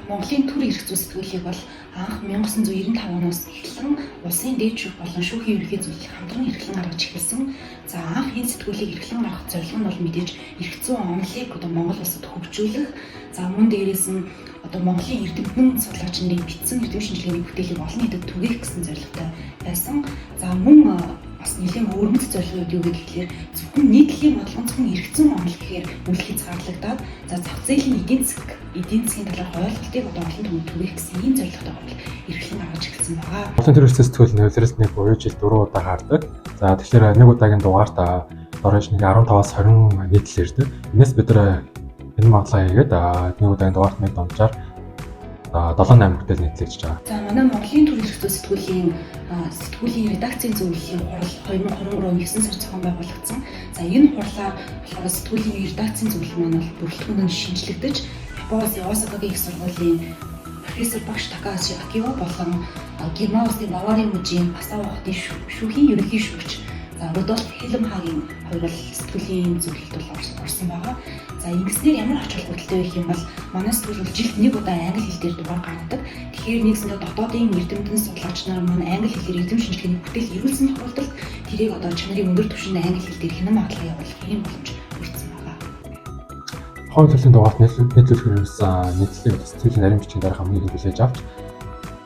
Монголын төр эрх зүй сэтгүүлийг бол анх 1995 оноос эхлэн улсын дээд шүүх болон шүүхийн ерөнхий зөвлөлийг хамтран эрхлэн гаргаж эхэлсэн. За анх энэ сэтгүүлийг эрхлэн гаргах зорилго нь бол мэдээж эрх зүйн онолыг Монгол улсад хөгжүүлэх. За мөн дээрээс нь Монголын эрдэмтэн судлаач нарын бичсэн эрдэм шинжилгээний бүтээлийг олон нийтэд түгээх гэсэн зорилготой байсан. За мөн бас нэлийн өөрмөц зорилгууд юу гэхээр зөвхөн нийтлэлийн бодлогын зөвхөн эрх зүйн онол гэхээр үл хязгаарлагдаад за зах зээлийн эдийн засгийн талаарх ойлголтыг олон түмэнд түгээх гэсэн ийм зорилготой бол эрхлэн гаргаж эхэлсэн байгаа. Монголын төр эрх зүй сэтгүүл нэвтрээс нэг буюу жил 4 удаа гардаг. За тэгэхээр нэг удаагийн дугаарт дөрөж нэг 15-аас 20 нийтлэл ирдэг. Энэс бид энэ магадлалаа хийгээд нэг удаагийн дугаарт нэг дунджаар 7-8 бүтээл нийтлэгдэж байгаа. За манай Монголын төр эрх зүй сэтгүүлийн редакцийн зөвлөлийн хурал 2023 оны 9 сар зохион байгуулагдсан. За энэ хурлаа болохоор сэтгүүлийн редакцийн зөвлөл маань бол бүрэлдэхүүнөнд шинжлэгдэж Японы Осакагийн их сургуулийн профессор багш Такаси Акио болон Герман улсын Баварийн мужийн Асава хотын шүүхийн ерөнхий шүүгч Рудольф Хелмхагийн хувьд сэтгүүлийн зөвлөлд орсон байгаа. За ингэснээр ямар ач холбогдолтой байх юм бол манай сэтгүүл жилд нэг удаа англи хэл дээр дугаар гаргадаг. Тэгэхээр нэгсэндээ дотоодын эрдэмтэн судлаач нар маань англи хэлээр эзэм шинжилгээний бүтээл эрүүлсэн тохиолдолд тэрийг чанарын өндөр түвшинд англи хэл дээр хянан магадлал явуулах юм боломж өгсөн байгаа. Хойно төлөвийн дугаарт нийтлүүлэхээс нийтлэлийн сэтгүүлийн нарийн бичгийн дараа хамгийн их хүлээж авч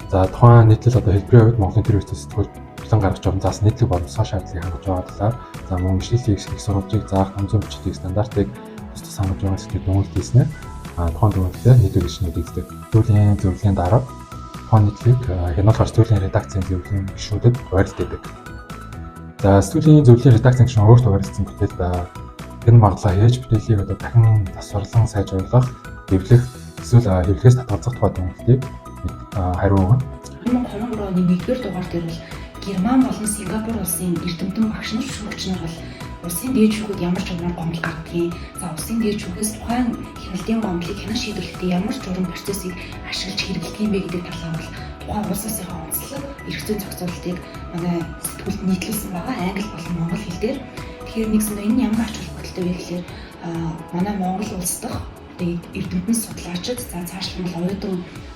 за тухайн нийтлэл хэлбэрийн хувьд Монголын төр эрх зүй сэтгүүл гаргаж байгаа заас нийтлэг боловсрол шаардлагыг хангаж байгаа талаар за мөн ишлэлийг их сурвалжийг заах хамзан бичгийн стандартыг тус хангаж байгаа сэдвүүд дүгнэлт хийснээр тухайн дүгнэлтээ нийтлэг гишүүнүүд эздэг. Сэтгүүлийн зөвлөлийн дараа тухайн нийтлэг хянуулахаар сэтгүүлийн редакцийн зөвлөлийн гишүүдэд хуваарлагддаг. За сэтгүүлийн зөвлөлийн редакцийн гишүүн өөртөө хуваарлагдсан бүтээлд энэ магадлалаа хийж бүтээлийг дахин тасварлан сайжруулах, эвлэх эсвэл хэвлэхээс татгалзах тухай дүгнэлтийг хариу өгнө. 2023 оны 1-р дугаар дээр бол Герман болон Сингапур улсын эрдэмтэн багш нар шүүгч нар бол улсын дээд шүүхэд ямар ч чухал гомдол гаргадгийг, за улсын дээд шүүхээс тухайн хяналтын гомдлыг хянан шийдвэрлэхдээ ямар ч журам процессыг ашиглаж хэрэглэх юм бэ гэдэг талаар бол тухайн улс улсын онцлог эрх зүйн зохицуулалтыг манай сэтгүүлд нийтлүүлсэн байгаа англи болон монгол хэл дээр. Тэгэхээр нэгсэндээ энэ ямар ач холбогдолтой вэ гэхээр манай Монгол улс дахь эрдэмтэн судлаачид за цаашлбал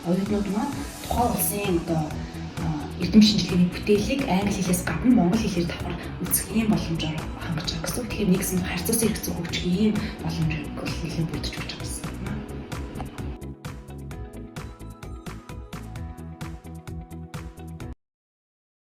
оюутнууд маань тухайн улсын эрдэм шинжилгээний бүтээлийг англи хэлээс гадна монгол хэлээр давхар үзэх ийм боломжоор хангаж байгаа гэсэн. Тэгэхээр нэгсэн харьцуулсан эрх зүй хөгжих ийм боломж нэлээд бүрдэж болж байгаа.